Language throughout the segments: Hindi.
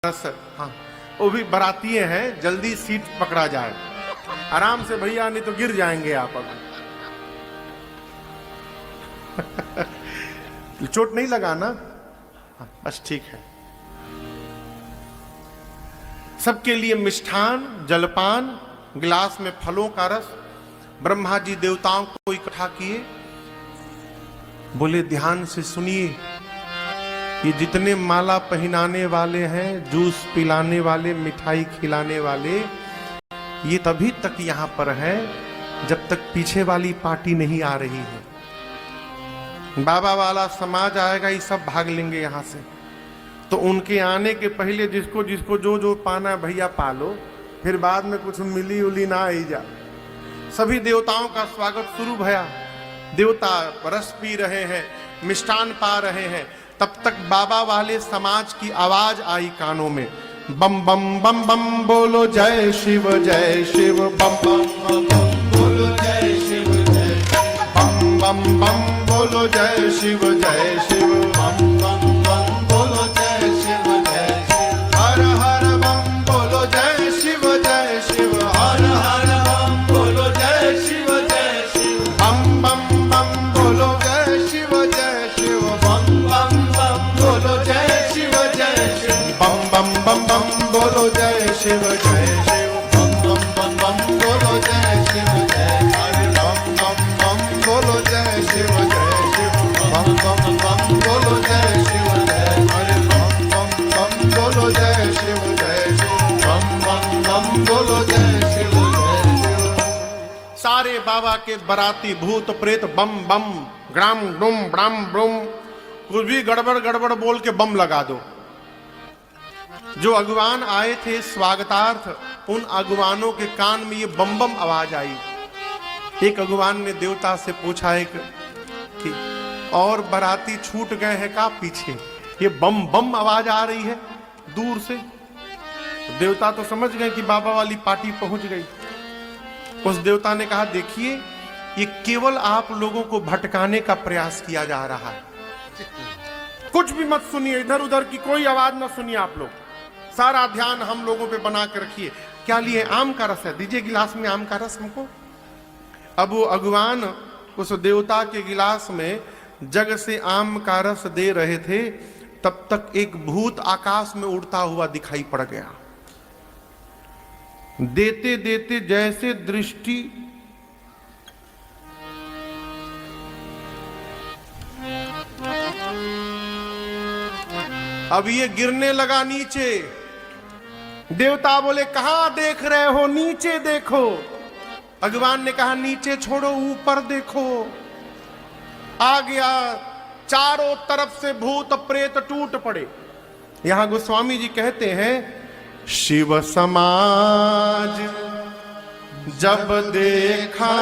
हाँ, वो भी बराती हैं, जल्दी सीट पकड़ा जाए, आराम से भैया, नहीं तो गिर जाएंगे आप। अब चोट नहीं लगा ना? हाँ, बस ठीक है। सबके लिए मिष्ठान, जलपान, गिलास में फलों का रस ब्रह्मा जी देवताओं को इकट्ठा किए। बोले ध्यान से सुनिए, ये जितने माला पहनाने वाले हैं, जूस पिलाने वाले, मिठाई खिलाने वाले, ये तभी तक यहां पर है जब तक पीछे वाली पार्टी नहीं आ रही है। बाबा वाला समाज आएगा, ये सब भाग लेंगे यहां से। तो उनके आने के पहले जिसको जिसको जो जो पाना भैया पालो, फिर बाद में कुछ मिली उली ना आई जा। सभी देवताओं का स्वागत शुरू भया। देवता रस पी रहे हैं, मिष्ठान पा रहे हैं। तब तक बाबा वाले समाज की आवाज आई कानों में, बम बम बम बम बोलो जय शिव बम बम बम बोलो जय शिव बम बम बम बोलो जय शिव बम बम बम बोलो जय शिव हर हर बम बोलो जय शिव हर हर बम बोलो जय शिव बम बम बम बोलो जय शिव बम बम बम बोलो जय शिव बम बम बम बम बोलो जय शिव बम बम बम बम बोलो जय शिव हरे बम बम बम बोलो जय शिव बम बम बम बोलो जय शिव हरे बम बम बम बोलो जय शिव बम बम बम बोलो जय शिव। सारे बाबा के बराती भूत प्रेत बम बम ग्राम डुम ब्राम ब्रुम, कुछ भी गड़बड़ गड़बड़ बोल के बम लगा दो। जो अगवान आए थे स्वागतार्थ, उन अगवानों के कान में ये बम बम आवाज आई। एक अगवान ने देवता से पूछा एक कि और बराती छूट गए हैं का पीछे, ये बम बम आवाज आ रही है दूर से। देवता तो समझ गए कि बाबा वाली पार्टी पहुंच गई। उस देवता ने कहा, देखिए ये केवल आप लोगों को भटकाने का प्रयास किया जा रहा है, कुछ भी मत सुनिए, इधर उधर की कोई आवाज ना सुनिए आप लोग, सारा ध्यान हम लोगों पे बना के रखिए। क्या लिए? आम का रस है, दीजिए गिलास में आम का रस हमको। अब वो अगवान उस देवता के गिलास में जग से आम का रस दे रहे थे, तब तक एक भूत आकाश में उड़ता हुआ दिखाई पड़ गया। देते देते जैसे दृष्टि अब ये गिरने लगा नीचे। देवता बोले, कहां देख रहे हो? नीचे देखो। भगवान ने कहा, नीचे छोड़ो, ऊपर देखो। आ गया, चारों तरफ से भूत प्रेत टूट पड़े। यहां गोस्वामी जी कहते हैं, शिव समाज जब देखा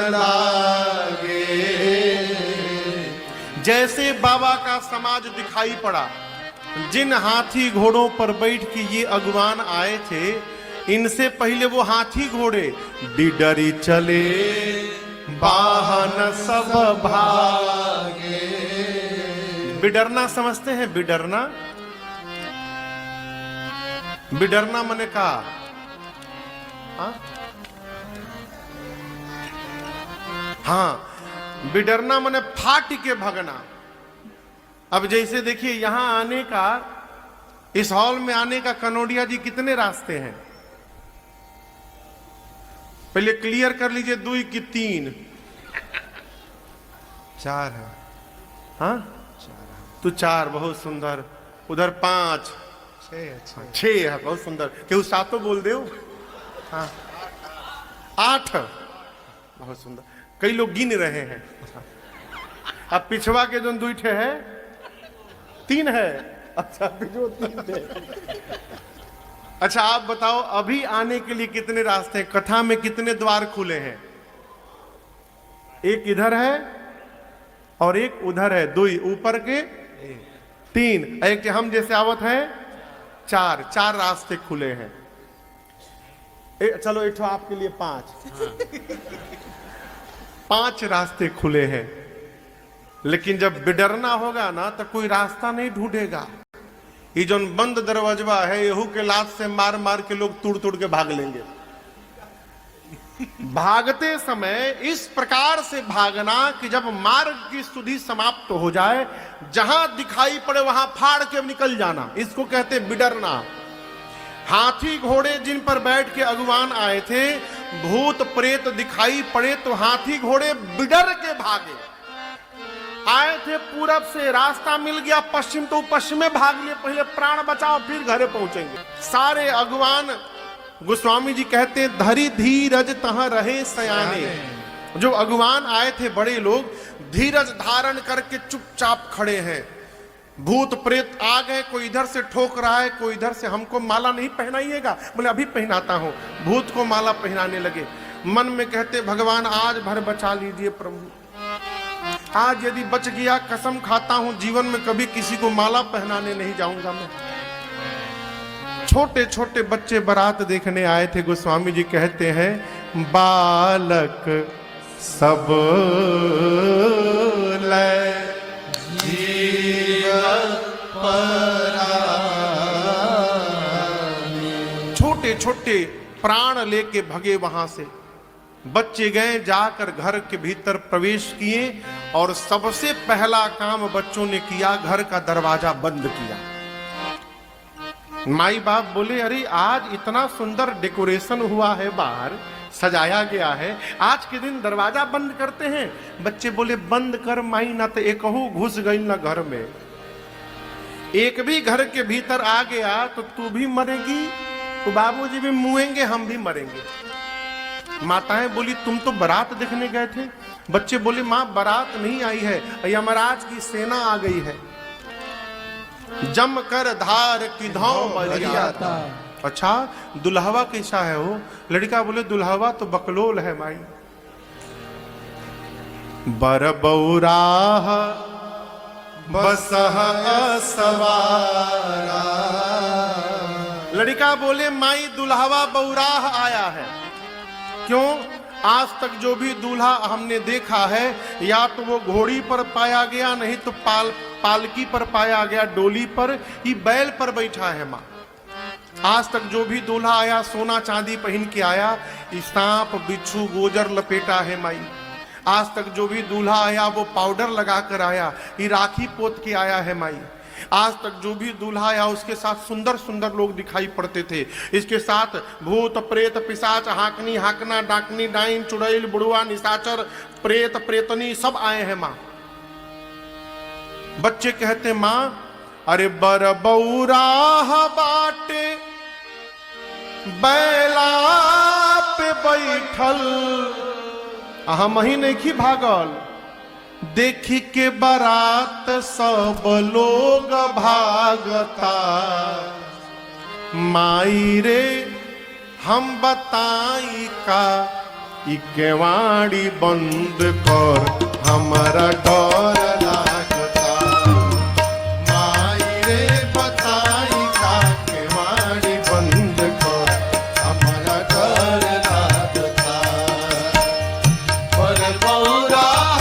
लागे, जैसे बाबा का समाज दिखाई पड़ा। जिन हाथी घोड़ों पर बैठ के ये अगवान आए थे, इनसे पहले वो हाथी घोड़े डिडरी चले, वाहन सब भागे। बिडरना समझते हैं? बिडरना, बिडरना मने का? हाँ, बिडरना मने फाट के भगना। अब जैसे देखिए, यहां आने का, इस हॉल में आने का कनौडिया जी कितने रास्ते हैं? पहले क्लियर कर लीजिए, 2 की 3 4 है। हाँ, तो 4, बहुत सुंदर। उधर 5 6 है, बहुत सुंदर। क्यों 7 बोल दे? हाँ, 8, बहुत सुंदर। कई लोग गिन रहे हैं। अब पिछवा के जो 2 है, 3 है। अच्छा, जो 3 थे। अच्छा, आप बताओ, अभी आने के लिए कितने रास्ते हैं? कथा में कितने द्वार खुले हैं? एक इधर है और एक उधर है, 2 ऊपर के 3, एक हम जैसे आवत है 4 रास्ते खुले हैं। चलो, एक आपके लिए 5 रास्ते खुले हैं। लेकिन जब बिडरना होगा ना, तो कोई रास्ता नहीं ढूंढेगा। ये जो बंद दरवाजा है यहू के लात से मार मार के लोग तोड़ तोड़ के भाग लेंगे। भागते समय इस प्रकार से भागना कि जब मार्ग की सुधि समाप्त हो जाए, जहां दिखाई पड़े वहां फाड़ के निकल जाना, इसको कहते बिडरना। हाथी घोड़े जिन पर बैठ के अगुवान आए थे, भूत प्रेत दिखाई पड़े तो हाथी घोड़े बिडर के भागे। आए थे पूरब से, रास्ता मिल गया पश्चिम तो पश्चिम में भाग लिए, पहले प्राण बचाओ फिर घरे पहुंचेंगे। सारे अगुवान, गोस्वामी जी कहते हैं धरी धीरज तहां रहे सयाने। जो अगुवान आए थे बड़े लोग, धीरज धारण करके चुपचाप खड़े हैं। भूत प्रेत आ गए, कोई इधर से ठोक रहा है, कोई इधर से, हमको माला नहीं पहनाइएगा, बोले अभी पहनाता हूं। भूत को माला पहनाने लगे। मन में कहते भगवान आज भर बचा लीजिए प्रभु, आज यदि बच गया कसम खाता हूं जीवन में कभी किसी को माला पहनाने नहीं जाऊंगा मैं। छोटे छोटे बच्चे बारात देखने आए थे। गोस्वामी जी कहते हैं बालक सब लय जीवन परानी। छोटे छोटे प्राण लेके भगे वहां से। बच्चे गए, जाकर घर के भीतर प्रवेश किए और सबसे पहला काम बच्चों ने किया, घर का दरवाजा बंद किया। माई बाप बोले अरे आज इतना सुंदर डेकोरेशन हुआ है, बाहर सजाया गया है, आज के दिन दरवाजा बंद करते हैं। बच्चे बोले बंद कर माई, ना तो एकहू घुस गई ना घर में। एक भी घर के भीतर आ गया तो तू भी मरेगी, तो बाबूजी भी मुएंगे, हम भी मरेंगे। माताएं बोली तुम तो बारात देखने गए थे। बच्चे बोले माँ बारात नहीं आई है, यमराज की सेना आ गई है। जम कर धार की धाव बरियाता। अच्छा दुल्हवा कैसा है वो? लड़का बोले दुल्हवा तो बकलोल है माई। बर बौराह बसह सवारा। लड़का बोले माई दुल्हवा बौराह आया है। क्यों? आज तक जो भी दूल्हा हमने देखा है, या तो वो घोड़ी पर पाया गया, नहीं तो पालकी पर पाया गया, डोली पर, ये बैल पर बैठा है माँ। आज तक जो भी दूल्हा आया सोना चांदी पहन के आया, सांप बिच्छू गोजर लपेटा है माई। आज तक जो भी दूल्हा आया वो पाउडर लगा कर आया, ये राखी पोत के आया है माई। आज तक जो भी दूल्हा आया उसके साथ सुंदर सुंदर लोग दिखाई पड़ते थे। इसके साथ भूत प्रेत पिशाच हाकनी हाकना डाकनी डाइन चुड़ैल बुढ़वा निशाचर प्रेत प्रेतनी सब आए हैं माँ। बच्चे कहते माँ अरे बर बौराह बाटे बैला पे बैठल, हम ही नहीं भागल, देखी के बारात सब लोग भागता। माई रे हम बताई का, ई केवाड़ी बंद कर हमारा डर लागता। माई रे बताई का, केवाड़ी बंद कर हमारा डर लागता। पर बौराह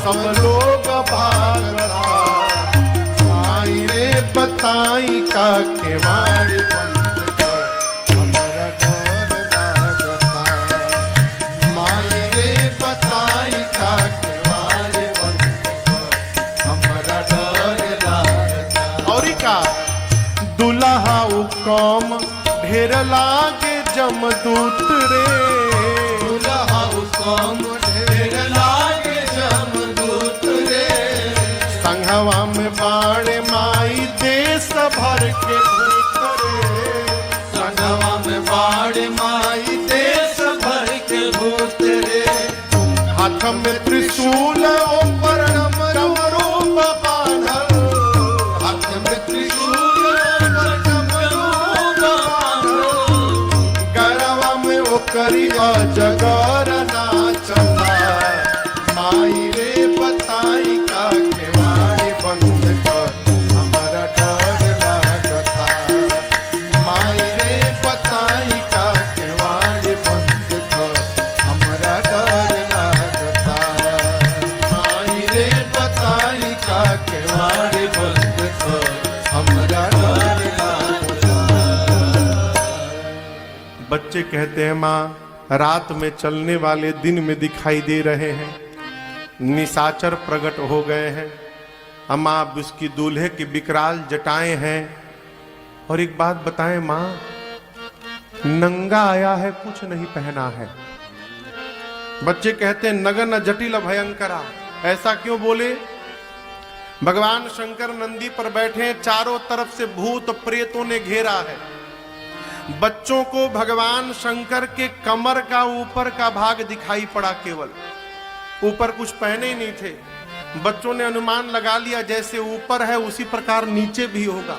सब लोग भागता। माई रे बताई का केवाड़ी बंद कर हमारा डर लागता। माई रे बताई का केवाड़ी बंद कर हमारा डर लागता। और का दुल्हा कम ढेर लागे जमदूत रे। दुल्हा कम ढेर लागे संघवा में बाड़े माई देश भर के भूत रे। संघवा में बाड़े माई देश भर के भूत रे। हाथ में त्रिशूल ऊपर डमरू बांधल, हाथ में त्रिशूल ऊपर डमरू बांधल। गरवा में ओकरी अजगर नाचता। माई रे बताई का केवाड़ी बंद कर हमारा डर लागता। माई रे बताई बच्चे कहते हैं माँ, रात में चलने वाले दिन में दिखाई दे रहे हैं, निशाचर प्रकट हो गए हैं। अम्मा, अब उसकी दूल्हे की विकराल जटाएं हैं। और एक बात बताएं माँ, नंगा आया है, कुछ नहीं पहना है। बच्चे कहते हैं नगन जटिल भयंकरा। ऐसा क्यों बोले? भगवान शंकर नंदी पर बैठे, चारों तरफ से भूत प्रेतों ने घेरा है। बच्चों को भगवान शंकर के कमर का ऊपर का भाग दिखाई पड़ा, केवल ऊपर कुछ पहने ही नहीं थे। बच्चों ने अनुमान लगा लिया जैसे ऊपर है उसी प्रकार नीचे भी होगा।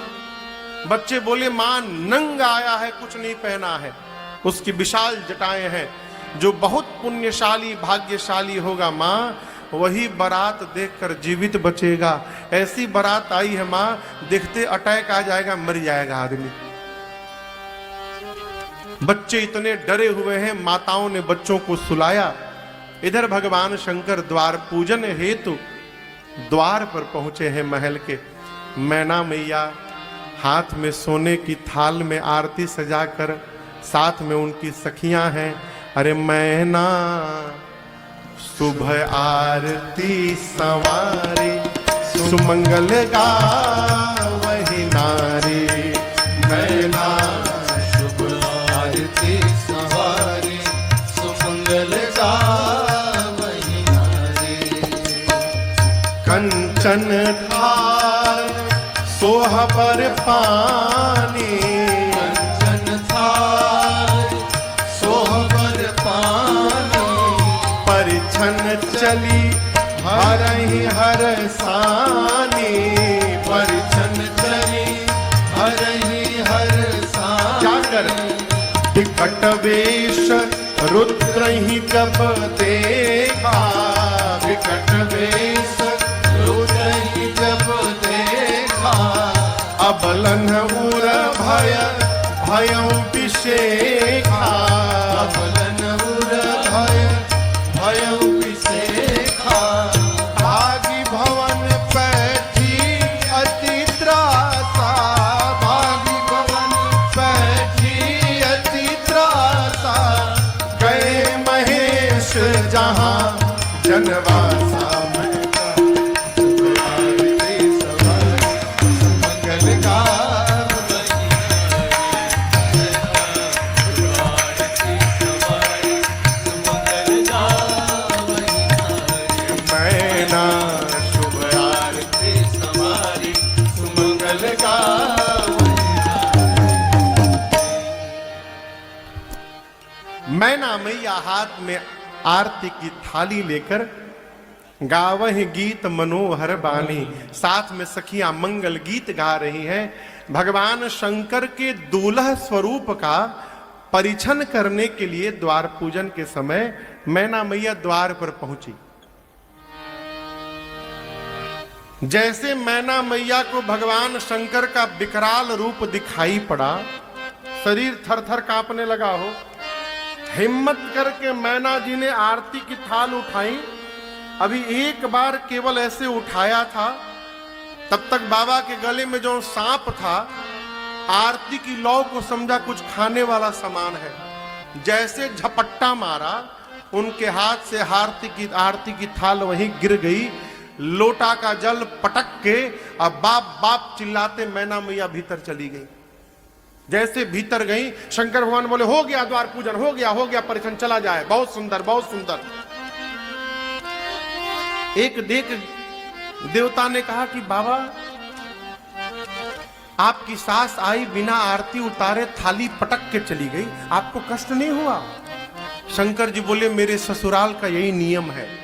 बच्चे बोले मां, नंगा आया है, कुछ नहीं पहना है। उसकी विशाल जटाएं हैं। जो बहुत पुण्यशाली भाग्यशाली होगा मां, वही बारात देखकर जीवित बचेगा। ऐसी बारात आई है मां, देखते अटैक आ जाएगा, मर जाएगा आदमी। बच्चे इतने डरे हुए हैं, माताओं ने बच्चों को सुलाया। इधर भगवान शंकर द्वार पूजन हेतु द्वार पर पहुंचे हैं महल के। मैना मैया हाथ में सोने की थाल में आरती सजाकर, साथ में उनकी सखियां हैं। अरे मैना सुबह आरती सवारी, सुमंगल गावहि नारी। मैना शुभ आरती सवारी, सुमंगल गावहि नारी। कंचन थाल सोहबर पानी, कंचन थाल सोहबर पानी। परिछन चली हरहि हरसानी। परिछन चली हरहि हरसानी। जाकर विकट वेश रुद्र ही जब देखा, विकट वेश रुद्र ही जब देखा। अबलन उर भय भयं विषेखा। अबलन उर भय भयं विषेखा। भागी भवन बैठी अति त्रासा। भागी भवन बैठी अति त्रासा। गए महेश जहां जनवासा। आरती सवारी, सुमंगल गावहि मैना शुभ आरती सवारी, सुमंगल गावहि। मैना मैया हाथ में आरती की थाली लेकर गावहि गीत मनोहर बानी। साथ में सखियां मंगल गीत गा रही हैं। भगवान शंकर के दूल्हा स्वरूप का परिछन करने के लिए द्वार पूजन के समय मैना मैया द्वार पर पहुंची। जैसे मैना मैया को भगवान शंकर का विकराल रूप दिखाई पड़ा, शरीर थर-थर कांपने लगा हो। हिम्मत करके मैना जी ने आरती की थाल उठाई। अभी एक बार केवल ऐसे उठाया था, तब तक बाबा के गले में जो सांप था, आरती की लौ को समझा कुछ खाने वाला सामान है। जैसे झपट्टा मारा, उनके हाथ से आरती की थाल वहीं गिर गई। लोटा का जल पटक के अब बाप बाप चिल्लाते मैना मैया भीतर चली गई। जैसे भीतर गई, शंकर भगवान बोले हो गया द्वार पूजन, हो गया परिछन, चला जाए। बहुत सुंदर, बहुत सुंदर। एक देख देवता ने कहा कि बाबा, आपकी सास आई बिना आरती उतारे थाली पटक के चली गई, आपको कष्ट नहीं हुआ? शंकर जी बोले मेरे ससुराल का यही नियम है,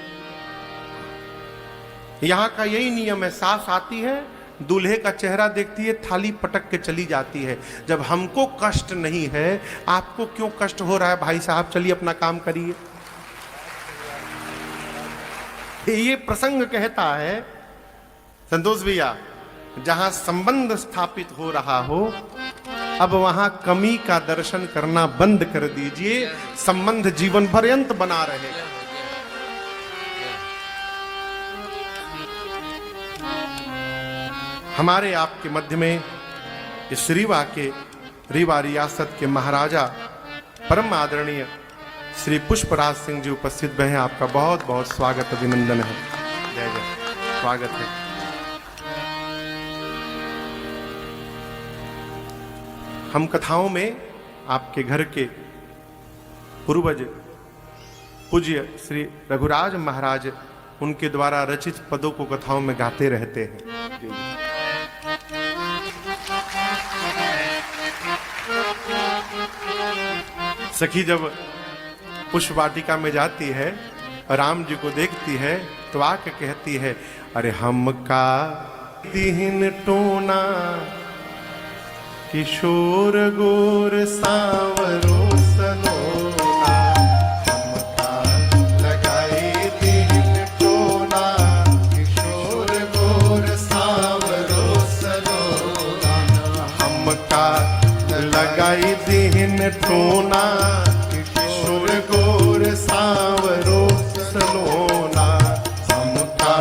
यहां का यही नियम है। सास आती है, दूल्हे का चेहरा देखती है, थाली पटक के चली जाती है। जब हमको कष्ट नहीं है, आपको क्यों कष्ट हो रहा है? भाई साहब चलिए अपना काम करिए। ये प्रसंग कहता है संतोष भैया, जहां संबंध स्थापित हो रहा हो, अब वहां कमी का दर्शन करना बंद कर दीजिए। संबंध जीवन पर्यंत बना रहेगा। हमारे आपके मध्य में इस रीवा रियासत के महाराजा परम आदरणीय श्री पुष्पराज सिंह जी उपस्थित हुए हैं। आपका बहुत बहुत स्वागत अभिनंदन है। जय जय, स्वागत है। हम कथाओं में आपके घर के पूर्वज पूज्य श्री रघुराज महाराज उनके द्वारा रचित पदों को कथाओं में गाते रहते हैं। जी जी। सखी जब पुष्प वाटिका में जाती है, राम जी को देखती है तो आके कहती है, अरे हम का दीन टोना किशोर गोर सांवरो सलोना, हम का लगाए दीन टोना किशोर गोर सांवरो सलोना, हम का लगाई दीन टोना किशोर गोर सांवरो सलोना, हमका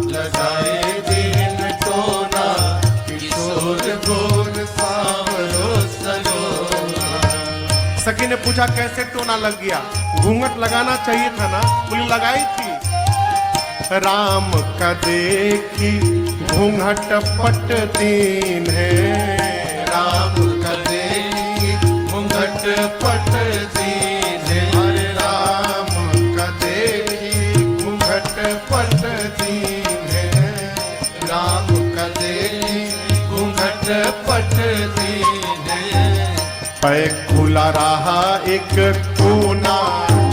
लगाए दीन टोना किशोर गोर सांवरो सलोना। सखी ने पूछा कैसे टोना लग गया? घूंघट लगाना चाहिए था ना, बोली लगाई थी। राम का देखी घूंघट पट दीन है, राम का देखी घूंघट पट दीन है, हरे राम का देखी घूंघट पट दीन है, राम का देखी घूंघट पट दीन है। पैर खुला रहा एक कोना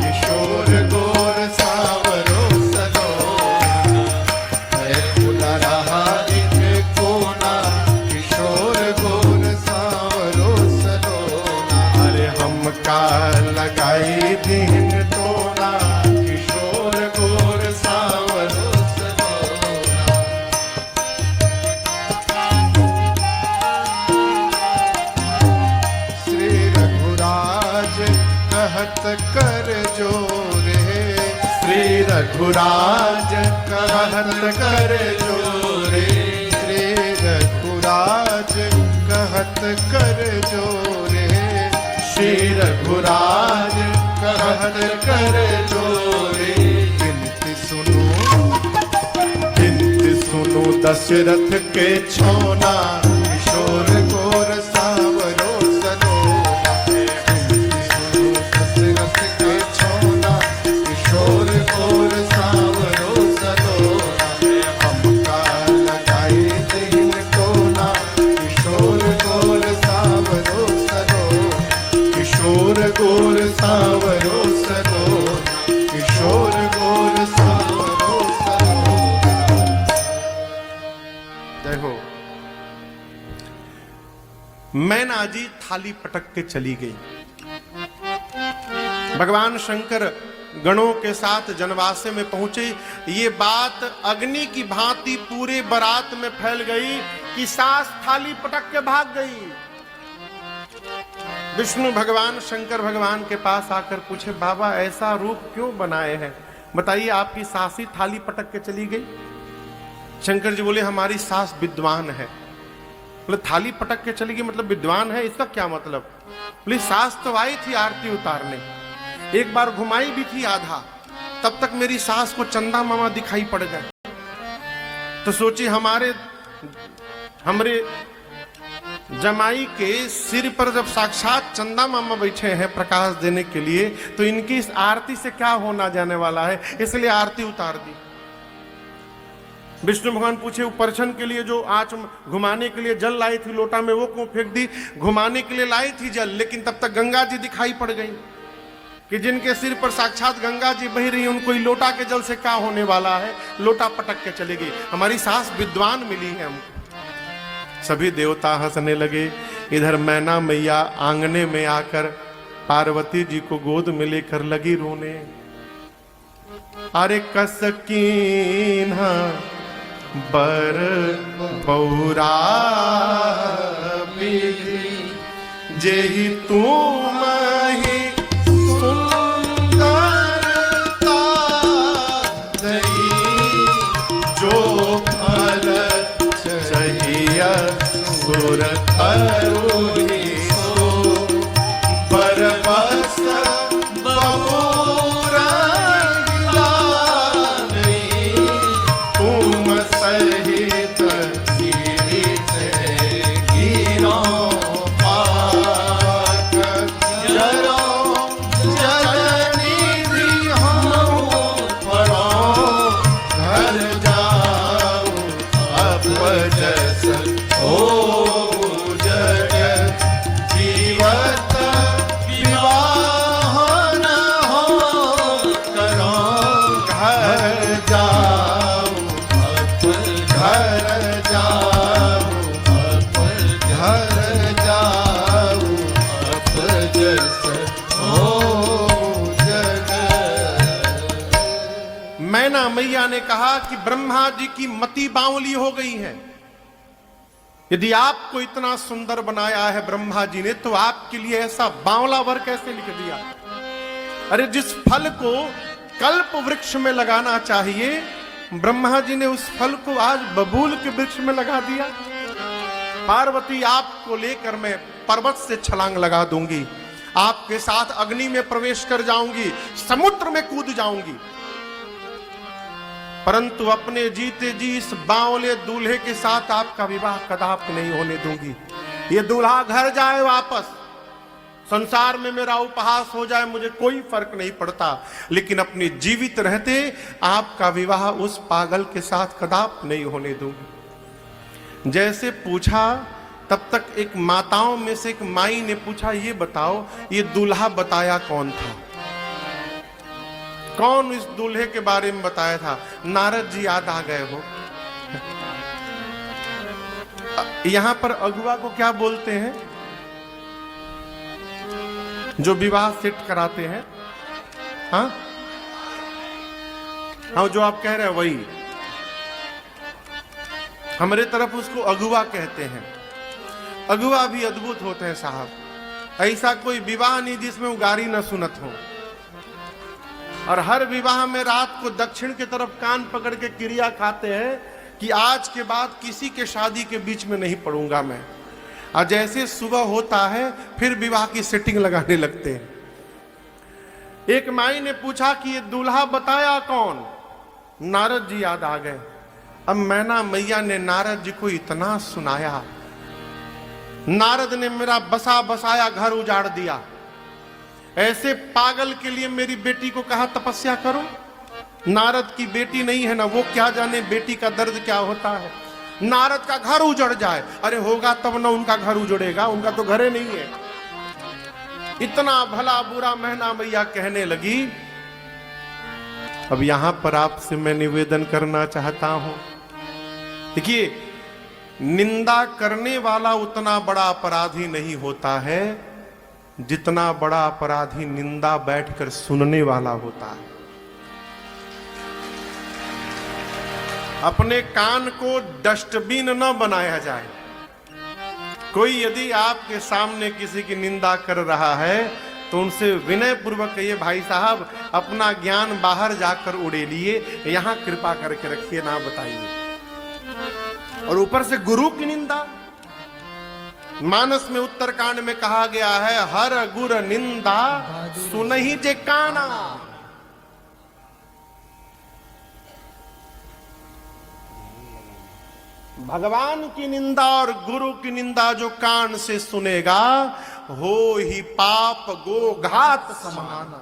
किशोर गोर सांवरो सलोना, पैर खुला रहा एक कोना किशोर गोर सांवरो सलोना, अरे हम का लगाई दीन टोना किशोर गोर सांवरो सलोना। श्री रघुराज कहत कर जोरे, श्री रघुराज कहत कर जोरे, श्री रघुराज कहत कर जोरे, श्री रघुराज कहत कर जोरे। बिनती सुनो दशरथ के छोना किशोर गोर सांवरो सलोना, बिनती सुनो दशरथ के छोना किशोर गोर सांवरो सलोना, हमका लगाई दीन टोना किशोर गोर सांवरो सलोना, किशोर गोर सांवरो सलोना, किशोर गोर सांवरो सलोना। जय हो। मैना जी थाली पटक के चली गई। भगवान शंकर गणों के साथ जनवासे में पहुंचे। ये बात अग्नि की भांति पूरे बारात में फैल गई कि सास थाली पटक के भाग गई। विष्णु भगवान शंकर भगवान के पास आकर पूछे, बाबा ऐसा रूप क्यों बनाए हैं? बताइए, आपकी सासी थाली पटक के चली गई। शंकर जी बोले, हमारी सास विद्वान है। बोले थाली पटक के चली गई मतलब विद्वान है, इसका क्या मतलब? बोले सास तो आई थी आरती उतारने, एक बार घुमाई भी थी आधा, तब तक मेरी सास को चंदा मामा दिखाई पड़ गए। तो सोची हमरे जमाई के सिर पर जब साक्षात चंदा मामा बैठे हैं प्रकाश देने के लिए, तो इनकी इस आरती से क्या होना जाने वाला है, इसलिए आरती उतार दी। विष्णु भगवान पूछे, उपरछन के लिए जो आँच घुमाने के लिए जल लाई थी लोटा में, वो क्यों फेंक दी? घुमाने के लिए लाई थी जल, लेकिन तब तक गंगा जी दिखाई पड़ गई कि जिनके सिर पर साक्षात गंगा जी बह रही, उनको लोटा के जल से क्या होने वाला है? लोटा पटक के चली गई। हमारी सास विद्वान मिली है हमको। सभी देवता हंसने लगे। इधर मैना मैया आंगने में आकर पार्वती जी को गोद में लेकर लगी रोने। अरे कसकीन बर बौरा जेहि तुम ही सुंदरता दई, जो फल चाहिए सुर करुणी सो बरबस बस हो जगत। मैना मैया ने कहा कि ब्रह्मा जी की मति बावली हो गई है। यदि आपको इतना सुंदर बनाया है ब्रह्मा जी ने, तो आपके लिए ऐसा बावला वर कैसे लिख दिया? अरे जिस फल को कल्प वृक्ष में लगाना चाहिए, ब्रह्मा जी ने उस फल को आज बबूल के वृक्ष में लगा दिया। पार्वती, आपको लेकर मैं पर्वत से छलांग लगा दूंगी, आपके साथ अग्नि में प्रवेश कर जाऊंगी, समुद्र में कूद जाऊंगी, परंतु अपने जीते जी इस बावले दूल्हे के साथ आपका विवाह कदापि नहीं होने दूंगी। ये दूल्हा घर जाए वापस, संसार में मेरा उपहास हो जाए, मुझे कोई फर्क नहीं पड़ता, लेकिन अपने जीवित रहते आपका विवाह उस पागल के साथ कदापि नहीं होने दूंगी। जैसे पूछा, तब तक एक माताओं में से एक माई ने पूछा, ये बताओ ये दूल्हा बताया कौन था? कौन इस दूल्हे के बारे में बताया था? नारद जी याद आ गए हो। यहां पर अगुआ को क्या बोलते हैं? जो विवाह सेट कराते हैं। हाँ हाँ, जो आप कह रहे हैं वही। हमारे तरफ उसको अगुआ कहते हैं। अगुआ भी अद्भुत होते हैं साहब। ऐसा कोई विवाह नहीं जिसमें उगारी न सुनत हो। और हर विवाह में रात को दक्षिण की तरफ कान पकड़ के क्रिया खाते हैं कि आज के बाद किसी के शादी के बीच में नहीं पड़ूंगा मैं। और जैसे सुबह होता है फिर विवाह की सेटिंग लगाने लगते हैं। एक माई ने पूछा कि ये दूल्हा बताया कौन? नारद जी याद आ गए। अब मैना मैया ने नारद जी को इतना सुनाया, नारद ने मेरा बसा बसाया घर उजाड़ दिया। ऐसे पागल के लिए मेरी बेटी को कहा तपस्या करो। नारद की बेटी नहीं है ना, वो क्या जाने बेटी का दर्द क्या होता है। नारद का घर उजड़ जाए, अरे होगा तब ना उनका घर उजड़ेगा, उनका तो घर ही नहीं है। इतना भला बुरा मैना मैया कहने लगी। अब यहां पर आपसे मैं निवेदन करना चाहता हूं, देखिए, निंदा करने वाला उतना बड़ा अपराधी नहीं होता है जितना बड़ा अपराधी निंदा बैठकर सुनने वाला होता है। अपने कान को डस्टबिन न बनाया जाए। कोई यदि आपके सामने किसी की निंदा कर रहा है तो उनसे विनय पूर्वक कहिए, भाई साहब अपना ज्ञान बाहर जाकर उड़ेलिए, यहां कृपा करके रखिए, ना बताइए। और ऊपर से गुरु की निंदा। मानस में उत्तरकांड में कहा गया है, हर गुर निंदा सुनहि जे काना। भगवान की निंदा और गुरु की निंदा जो कान से सुनेगा, हो ही पाप गो घात समाना।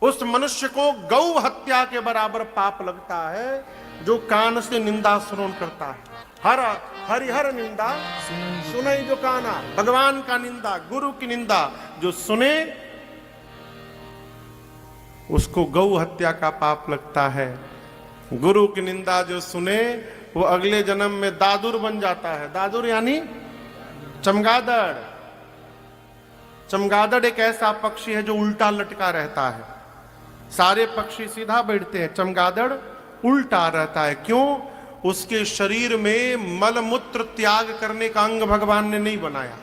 उस मनुष्य को गौ हत्या के बराबर पाप लगता है जो कान से निंदा श्रवण करता है। हर हरिहर निंदा सुने जो काना। भगवान का निंदा, गुरु की निंदा जो सुने उसको गौ हत्या का पाप लगता है। गुरु की निंदा जो सुने वो अगले जन्म में दादुर बन जाता है। दादुर यानी चमगादड़। चमगादड़ एक ऐसा पक्षी है जो उल्टा लटका रहता है। सारे पक्षी सीधा बैठते हैं, चमगादड़ उल्टा रहता है। क्यों? उसके शरीर में मल मूत्र त्याग करने का अंग भगवान ने नहीं बनाया।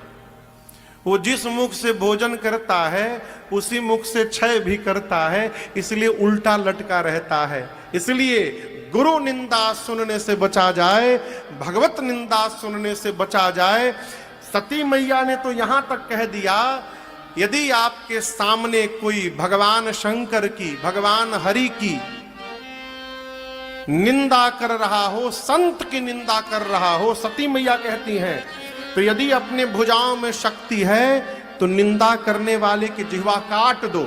वो जिस मुख से भोजन करता है उसी मुख से क्षय भी करता है, इसलिए उल्टा लटका रहता है। इसलिए गुरु निंदा सुनने से बचा जाए, भगवत निंदा सुनने से बचा जाए। सती मैया ने तो यहां तक कह दिया, यदि आपके सामने कोई भगवान शंकर की, भगवान हरि की निंदा कर रहा हो, संत की निंदा कर रहा हो, सती मैया कहती हैं, तो यदि अपने भुजाओं में शक्ति है तो निंदा करने वाले की जिह्वा काट दो,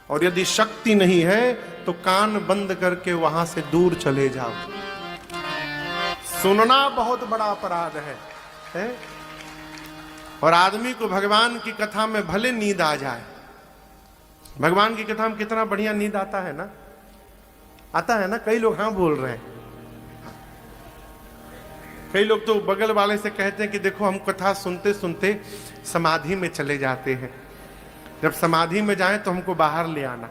और यदि शक्ति नहीं है तो कान बंद करके वहां से दूर चले जाओ। सुनना बहुत बड़ा अपराध है? और आदमी को भगवान की कथा में भले नींद आ जाए, भगवान की कथा में कितना बढ़िया नींद आता है ना, आता है ना। कई लोग हाँ बोल रहे हैं। कई लोग तो बगल वाले से कहते हैं कि देखो हम कथा सुनते सुनते समाधि में चले जाते हैं, जब समाधि में जाएं तो हमको बाहर ले आना।